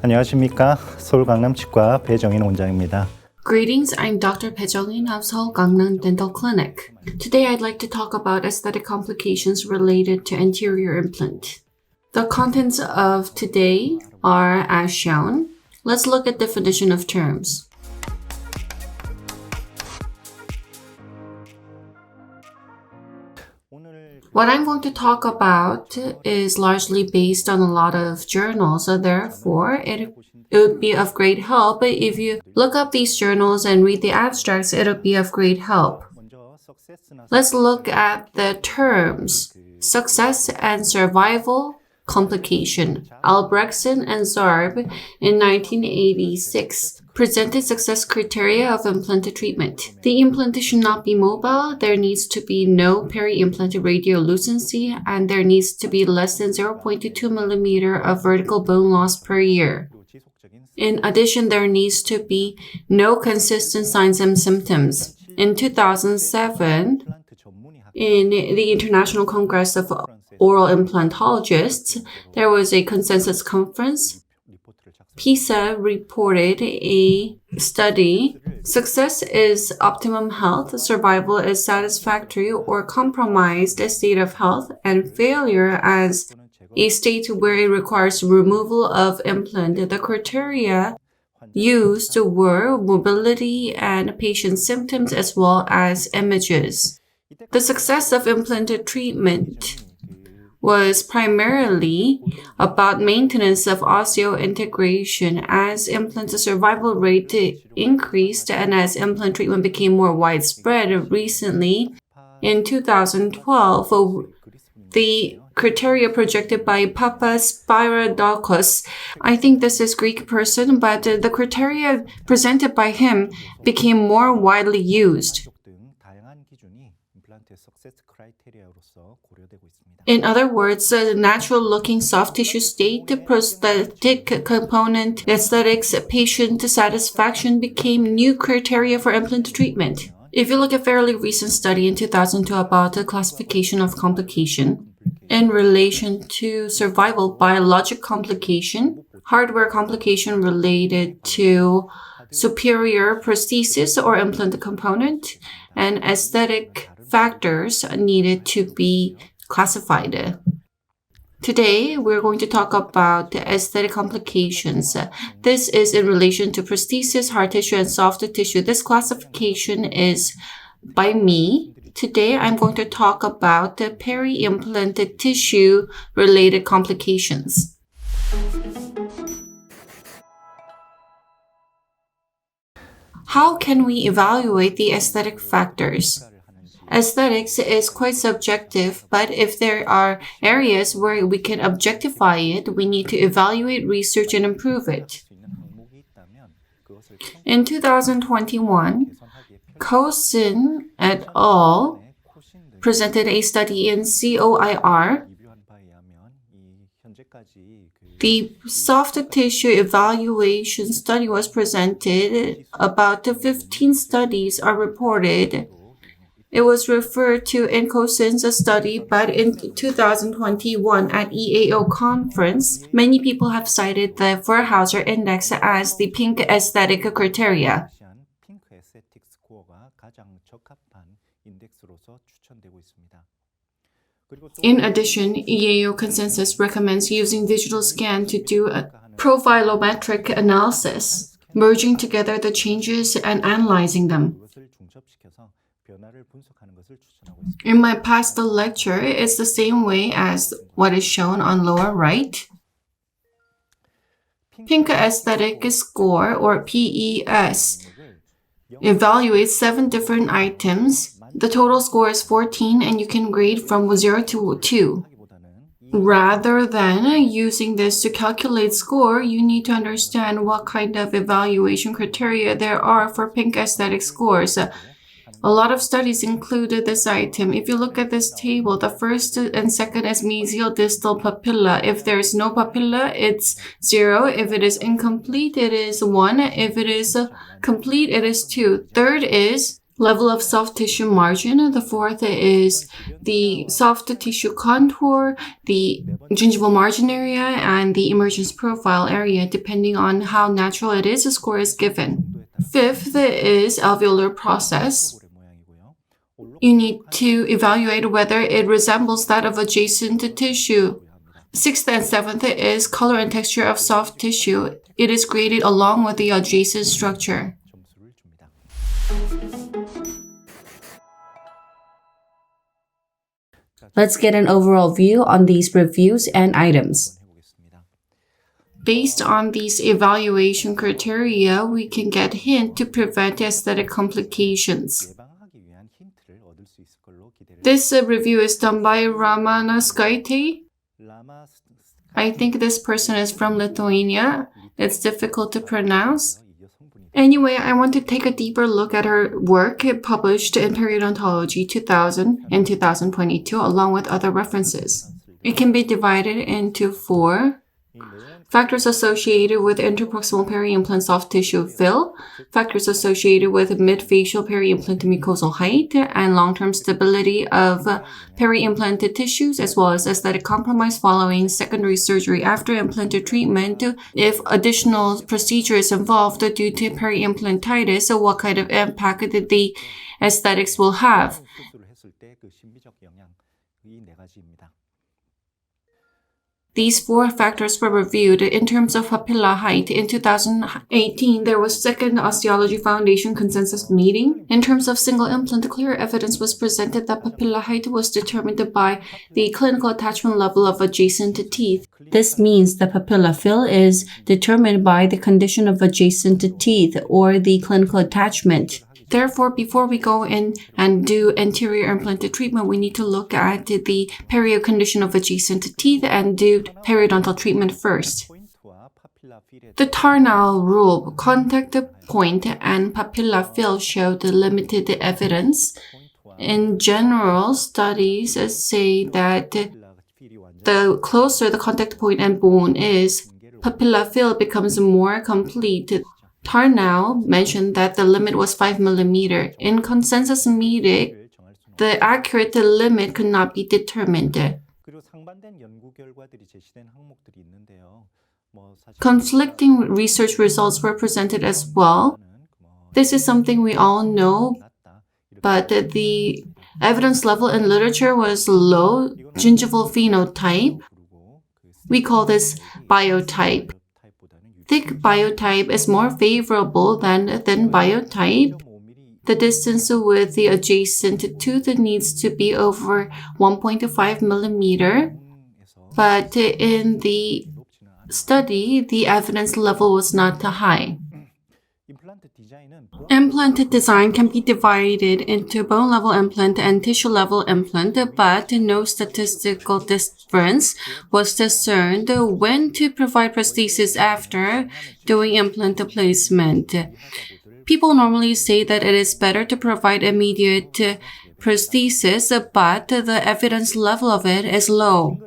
안녕하십니까. 서울 강남치과 배정인 원장입니다. Greetings, I'm Dr. Bae Jung-in of Seoul Gangnam Dental Clinic. Today I'd like to talk about aesthetic complications related to anterior implant. The contents of today are as shown. Let's look at definition of terms. What I'm going to talk about is largely based on a lot of journals, so therefore it would be of great help if you look up these journals and read the abstracts. It'll be of great help. Let's look at the terms success and survival complication. Albrechtsen and Zarb in 1986 presented success criteria of implanted treatment. The implant should not be mobile, there needs to be no peri-implanted radiolucency, and there needs to be less than 0.22 millimeter of vertical bone loss per year. In addition, there needs to be no consistent signs and symptoms. In 2007, in the International Congress of Oral Implantologists, there was a consensus conference. PISA reported a study. Success is optimum health, survival is satisfactory or compromised state of health, and failure as a state where it requires removal of implant. The criteria used were mobility and patient symptoms as well as images. The success of implanted treatment was primarily about maintenance of osseointegration as implant survival rate increased and as implant treatment became more widespread. Recently, in 2012, the criteria projected by Papaspyridokos, I think this is Greek person, but the criteria presented by him became more widely used. In other words, the natural-looking soft tissue state, prosthetic component, aesthetics, patient satisfaction became new criteria for implant treatment. If you look at a fairly recent study in 2002 about the classification of complication in relation to survival, biologic complication, hardware complication related to superior prosthesis or implant component, and aesthetic factors needed to be classified. Today, we're going to talk about the aesthetic complications. This is in relation to prosthesis, hard tissue, and soft tissue. This classification is by me. Today, I'm going to talk about the peri-implanted tissue-related complications. How can we evaluate the aesthetic factors? Aesthetics is quite subjective, but if there are areas where we can objectify it, we need to evaluate, research, and improve it. In 2021, Kosin et al. Presented a study in COIR. The soft tissue evaluation study was presented. About 15 studies are reported. It was referred to in Kosin's study, but in 2021 at EAO conference, many people have cited the Verhauser index as the pink aesthetic criteria. In addition, EAO consensus recommends using digital scan to do a profilometric analysis, merging together the changes and analyzing them. In my past lecture, it's the same way as what is shown on lower right. Pink Aesthetic Score, or PES, evaluates 7 different items. The total score is 14, and you can grade from 0 to 2. Rather than using this to calculate score, you need to understand what kind of evaluation criteria there are for pink aesthetic scores. A lot of studies included this item. If you look at this table, the first and second is mesial distal papilla. If there is no papilla, it's 0. If it is incomplete, it is 1. If it is complete, it is 2. Third is level of soft tissue margin. The fourth is the soft tissue contour, the gingival margin area, and the emergence profile area. Depending on how natural it is, a score is given. Fifth is alveolar process. You need to evaluate whether it resembles that of adjacent tissue. Sixth and seventh is color and texture of soft tissue. It is graded along with the adjacent structure. Let's get an overall view on these reviews and items. Based on these evaluation criteria, we can get hint to prevent aesthetic complications. This review is done by Ramana Skaite. I think this person is from Lithuania. It's difficult to pronounce. Anyway, I want to take a deeper look at her work published in Periodontology 2000 and 2022 along with other references. It can be divided into 4. Factors associated with interproximal peri-implant soft tissue fill, factors associated with mid-facial peri-implant mucosal height, and long-term stability of peri-implanted tissues, as well as aesthetic compromise following secondary surgery after implanted treatment. If additional procedure is involved due to peri-implantitis, what kind of impact the aesthetics will have. These 4 factors were reviewed. In terms of papilla height, in 2018, there was second Osteology Foundation consensus meeting. In terms of single implant, clear evidence was presented that papilla height was determined by the clinical attachment level of adjacent teeth. This means the papilla fill is determined by the condition of adjacent teeth or the clinical attachment. Therefore, before we go in and do anterior implanted treatment, we need to look at the perio condition of adjacent teeth and do periodontal treatment first. The Tarnow rule, contact point and papilla fill showed limited evidence. In general, studies say that the closer the contact point and bone is, papilla fill becomes more complete. Tarnow mentioned that the limit was 5 mm. In consensus meeting, the accurate limit could not be determined. Conflicting research results were presented as well. This is something we all know, but the evidence level in literature was low gingival phenotype. We call this biotype. Thick biotype is more favorable than thin biotype. The distance with the adjacent tooth needs to be over 1.5 mm. But in the study, the evidence level was not high. Implant design can be divided into bone-level implant and tissue-level implant, but no statistical difference was discerned when to provide prosthesis after doing implant placement. People normally say that it is better to provide immediate prosthesis, but the evidence level of it is low.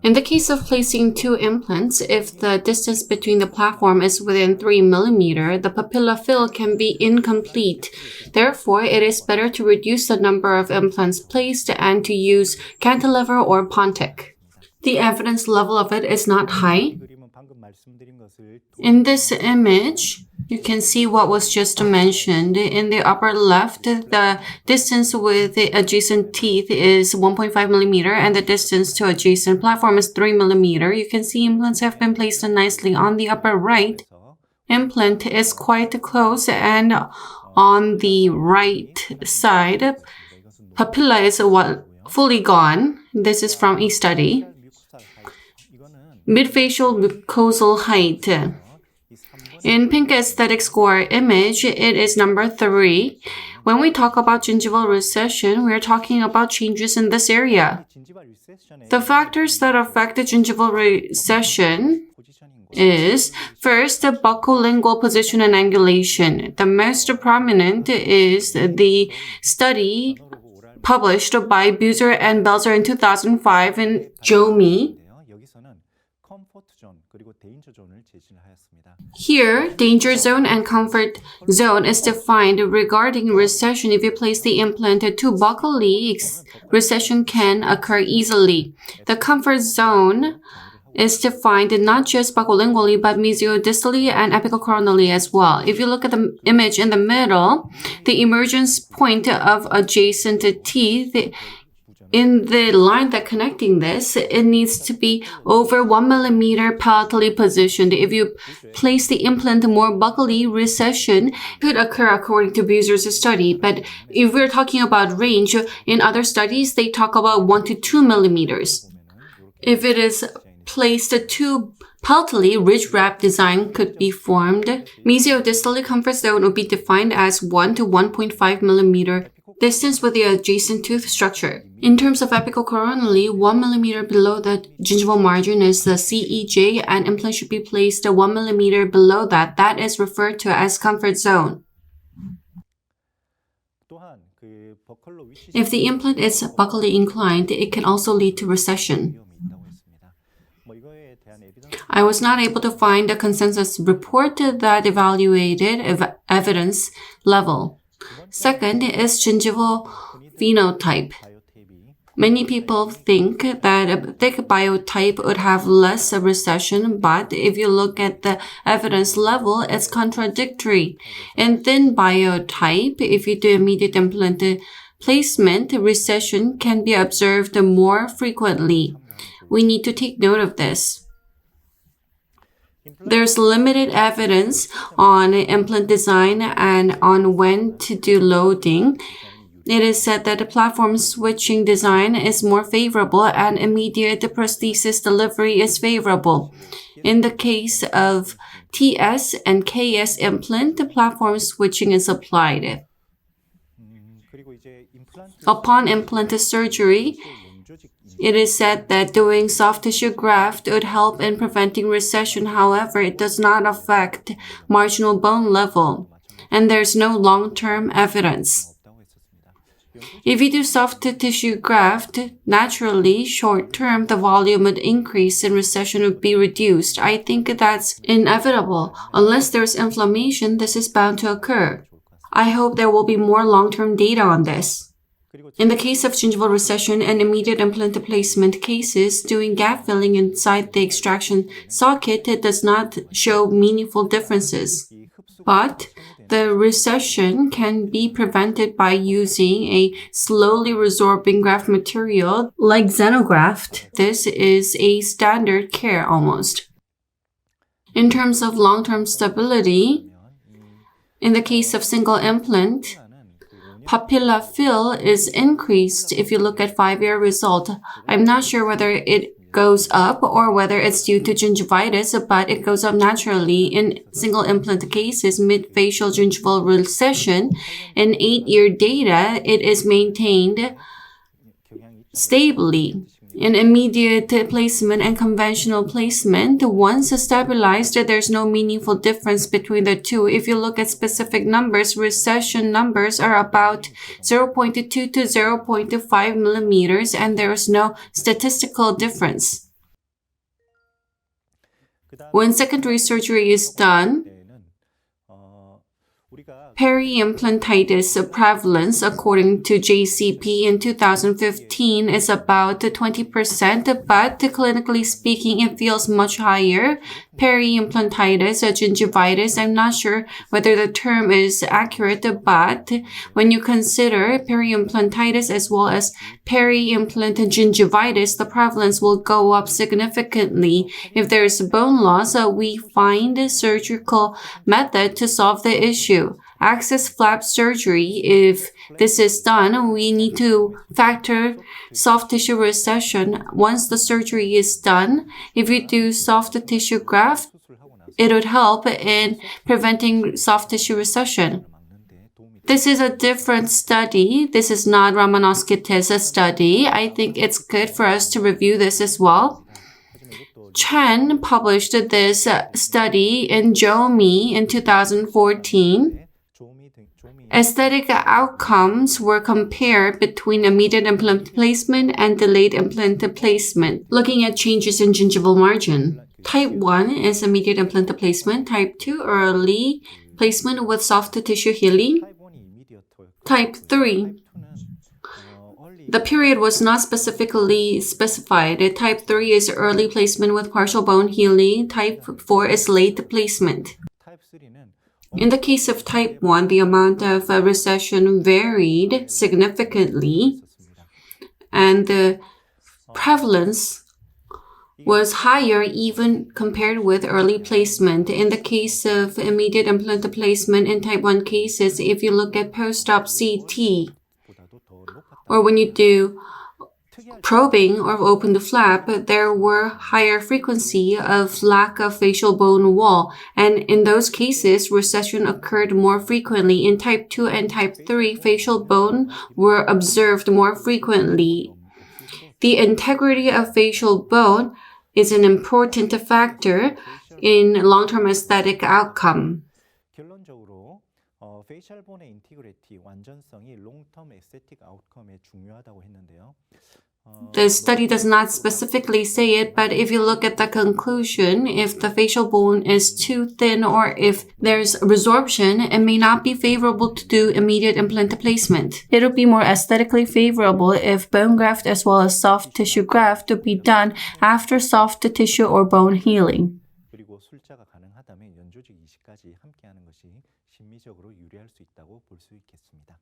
In the case of placing 2 implants, if the distance between the platform is within 3 mm, the papilla fill can be incomplete. Therefore, it is better to reduce the number of implants placed and to use cantilever or Pontic. The evidence level of it is not high. In this image, you can see what was just mentioned. In the upper left, the distance with the adjacent teeth is 1.5 mm and the distance to adjacent platform is 3 mm. You can see implants have been placed nicely. On the upper right, implant is quite close, and on the right side, papilla is fully gone. This is from a study. Midfacial mucosal height. In Pink Aesthetic Score image, it is number 3. When we talk about gingival recession, we are talking about changes in this area. The factors that affect the gingival recession is, first, the buccolingual position and angulation. The most prominent is the study published by Buser and Belzer in 2005 in JOMI. Here, danger zone and comfort zone is defined regarding recession. If you place the implant too buccally, recession can occur easily. The comfort zone is defined not just buccolingually but mesiodistally and apicocoronally as well. If you look at the image in the middle, the emergence point of adjacent teeth, in the line that connecting this, it needs to be over 1 millimeter palatally positioned. If you place the implant more buccally, recession could occur according to Buser's study. But if we're talking about range, in other studies, they talk about 1 to 2 millimeters. If it is placed too palatally, ridge wrap design could be formed. Mesiodistally comfort zone would be defined as 1 to 1.5 millimeter distance with the adjacent tooth structure. In terms of apicocoronally, 1 millimeter below the gingival margin is the CEJ, and implant should be placed 1 millimeter below that. That is referred to as comfort zone. If the implant is buccally inclined, it can also lead to recession. I was not able to find a consensus report that evaluated evidence level. Second is gingival phenotype. Many people think that a thick biotype would have less recession, but if you look at the evidence level, it's contradictory. In thin biotype, if you do immediate implant placement, recession can be observed more frequently. We need to take note of this. There's limited evidence on implant design and on when to do loading. It is said that the platform switching design is more favorable and immediate prosthesis delivery is favorable. In the case of TS and KS implant, the platform switching is applied. Upon implant surgery, it is said that doing soft tissue graft would help in preventing recession. However, it does not affect marginal bone level, and there's no long-term evidence. If you do soft tissue graft, naturally, short-term, the volume would increase and recession would be reduced. I think that's inevitable. Unless there's inflammation, this is bound to occur. I hope there will be more long-term data on this. In the case of gingival recession and immediate implant placement cases, doing gap filling inside the extraction socket does not show meaningful differences. But the recession can be prevented by using a slowly resorbing graft material like xenograft. This is a standard care almost. In terms of long-term stability, in the case of single implant, papilla fill is increased if you look at 5-year result. I'm not sure whether it goes up or whether it's due to gingivitis, but it goes up naturally. In single implant cases, mid-facial gingival recession, in 8-year data, it is maintained stably. In immediate placement and conventional placement, once stabilized, there's no meaningful difference between the two. If you look at specific numbers, recession numbers are about 0.2 to 0.5 millimeters, and there is no statistical difference. When secondary surgery is done, peri-implantitis prevalence, according to JCP in 2015, is about 20%, but clinically speaking, it feels much higher. Peri-implantitis, gingivitis, I'm not sure whether the term is accurate, but when you consider peri-implantitis as well as peri-implant gingivitis, the prevalence will go up significantly. If there is bone loss, we find a surgical method to solve the issue. Access flap surgery, if this is done, we need to factor soft tissue recession. Once the surgery is done, if you do soft tissue graft, it would help in preventing soft tissue recession. This is a different study. This is not Ramanoskites' study. I think it's good for us to review this as well. Chen published this study in JOMI in 2014. Aesthetic outcomes were compared between immediate implant placement and delayed implant placement, looking at changes in gingival margin. Type 1 is immediate implant placement. Type 2, early placement with soft tissue healing. Type 3, the period was not specifically specified. Type 3 is early placement with partial bone healing. Type 4 is late placement. In the case of type 1, the amount of recession varied significantly, and the prevalence was higher even compared with early placement. In the case of immediate implant placement in type 1 cases, if you look at post-op CT, or when you do probing or open the flap, there were higher frequency of lack of facial bone wall. And in those cases, recession occurred more frequently. In type 2 and type 3, facial bone were observed more frequently. The integrity of facial bone is an important factor in long-term aesthetic outcome. 결론적으로 페이셜 본의 인티그리티 완전성이 롱텀 에스테틱 아웃컴에 중요하다고 했는데요. The study does not specifically say it, but if you look at the conclusion, if the facial bone is too thin or if there's resorption, it may not be favorable to do immediate implant placement. It'll be more aesthetically favorable if bone graft as well as soft tissue graft to be done after soft tissue or bone healing. 그리고 술자가 가능하다면 연조직 이식까지 함께하는 것이 심미적으로 유리할 수 있다고 볼 수 있겠습니다.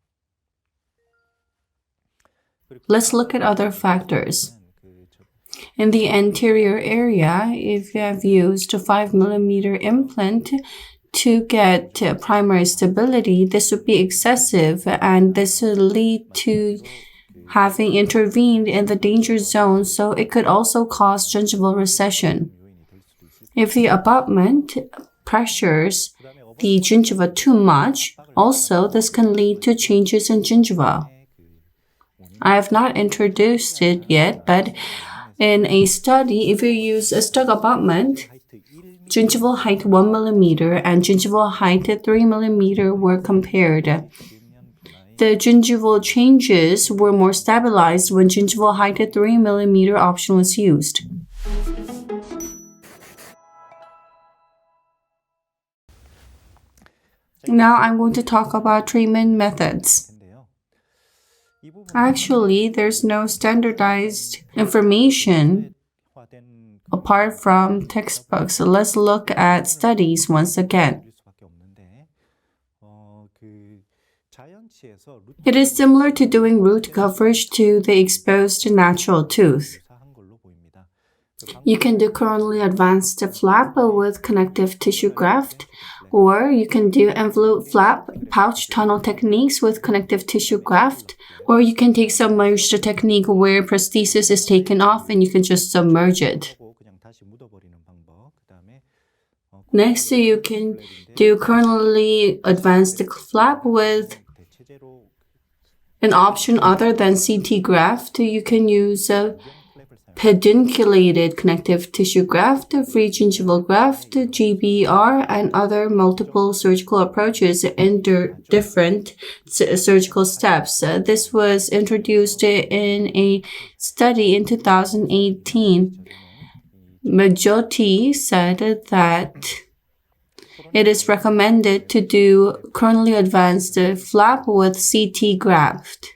Let's look at other factors. In the anterior area, if you have used a 5mm implant to get primary stability, this would be excessive and this would lead to having intervened in the danger zone, so it could also cause gingival recession. If the abutment pressures the gingiva too much, also this can lead to changes in gingiva. I have not introduced it yet, but in a study, if you use a stuck abutment, gingival height 1mm and gingival height 3mm were compared. The gingival changes were more stabilized when gingival height 3mm option was used. Now I'm going to talk about treatment methods. Actually, there's no standardized information apart from textbooks. So let's look at studies once again. It is similar to doing root coverage to the exposed natural tooth. You can do coronally advanced flap with connective tissue graft, or you can do envelope flap pouch tunnel techniques with connective tissue graft, or you can take submerged technique where prosthesis is taken off and you can just submerge it. Next, you can do coronally advanced flap with an option other than CT graft. You can use a pedunculated connective tissue graft, free gingival graft, GBR, and other multiple surgical approaches in different surgical steps. This was introduced in a study in 2018. Majoti said that it is recommended to do coronally advanced flap with CT graft.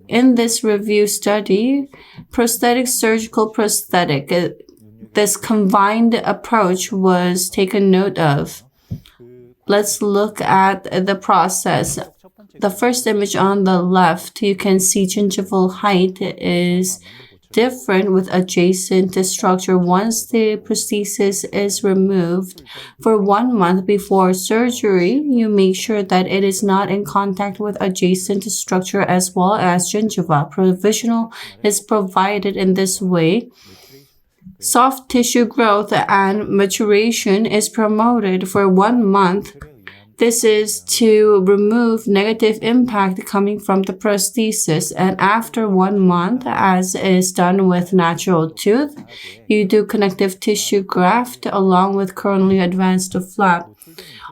In this review study, prosthetic surgical prosthetic, this combined approach was taken note of. Let's look at the process. The first image on the left, you can see gingival height is different with adjacent structure once the prosthesis is removed. For 1 month before surgery, you make sure that it is not in contact with adjacent structure as well as gingiva. Provisional is provided in this way. Soft tissue growth and maturation is promoted for 1 month. This is to remove negative impact coming from the prosthesis, and after 1 month, as is done with natural tooth, you do connective tissue graft along with coronally advanced flap.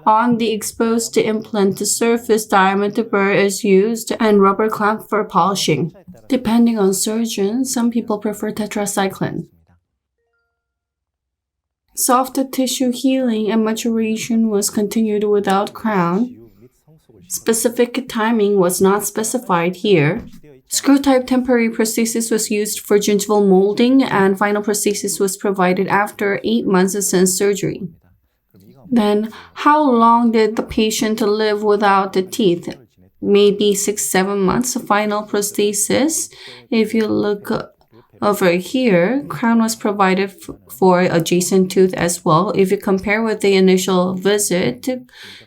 On the exposed implant, the surface diameter burr is used and rubber clamp for polishing. Depending on surgeon, some people prefer tetracycline. Soft tissue healing and maturation was continued without crown. Specific timing was not specified here. Screw-type temporary prosthesis was used for gingival molding, and final prosthesis was provided after 8 months since surgery. Then, how long did the patient live without the teeth? Maybe 6-7 months. Final prosthesis. If you look over here, crown was provided for adjacent tooth as well. If you compare with the initial visit,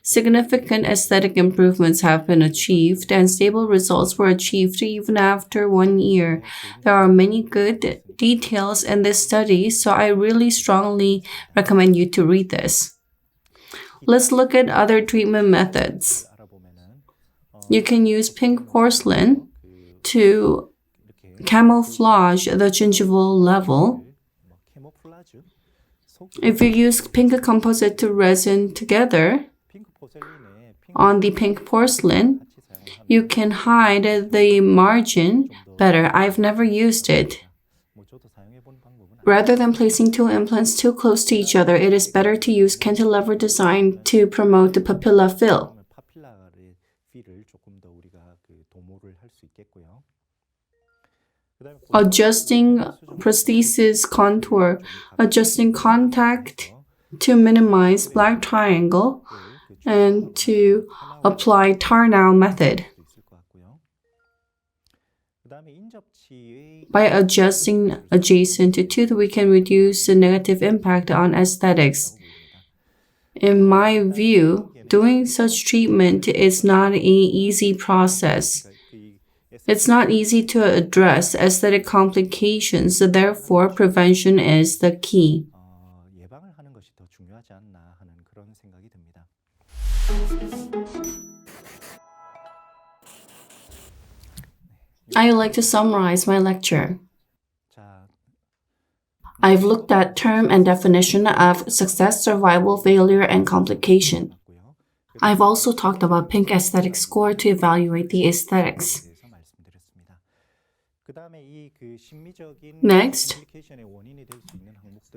significant aesthetic improvements have been achieved and stable results were achieved even after 1 year. There are many good details in this study, so I really strongly recommend you to read this. Let's look at other treatment methods. You can use pink porcelain to camouflage the gingival level. If you use pink composite to resin together on the pink porcelain, you can hide the margin better. I've never used it. Rather than placing two implants too close to each other, it is better to use cantilever design to promote the papilla fill. Adjusting prosthesis contour, adjusting contact to minimize black triangle, and to apply Tarnow method. By adjusting adjacent to tooth, we can reduce the negative impact on aesthetics. In my view, doing such treatment is not an easy process. It's not easy to address aesthetic complications, so therefore prevention is the key. I would like to summarize my lecture. I've looked at term and definition of success, survival, failure, and complication. I've also talked about pink aesthetic score to evaluate the aesthetics. Next,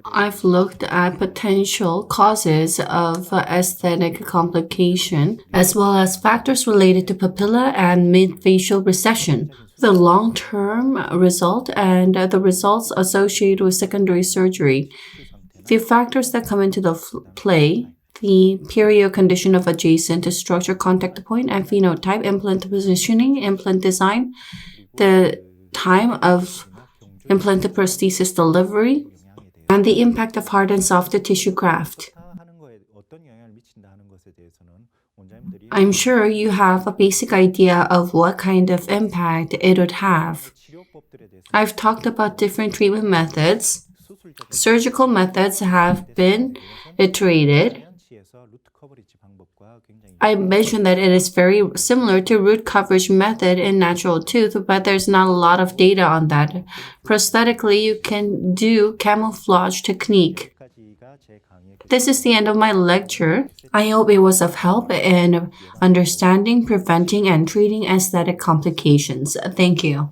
I've looked at potential causes of aesthetic complication as well as factors related to papilla and mid-facial recession, the long-term result, and the results associated with secondary surgery. The factors that come into the play: the period condition of adjacent structure, contact point, and phenotype, implant positioning, implant design, the time of implanted prosthesis delivery, and the impact of hard and soft tissue graft. I'm sure you have a basic idea of what kind of impact it would have. I've talked about different treatment methods. Surgical methods have been iterated. I mentioned that it is very similar to root coverage method in natural tooth, but there's not a lot of data on that. Prosthetically, you can do camouflage technique. This is the end of my lecture. I hope it was of help in understanding, preventing, and treating aesthetic complications. Thank you.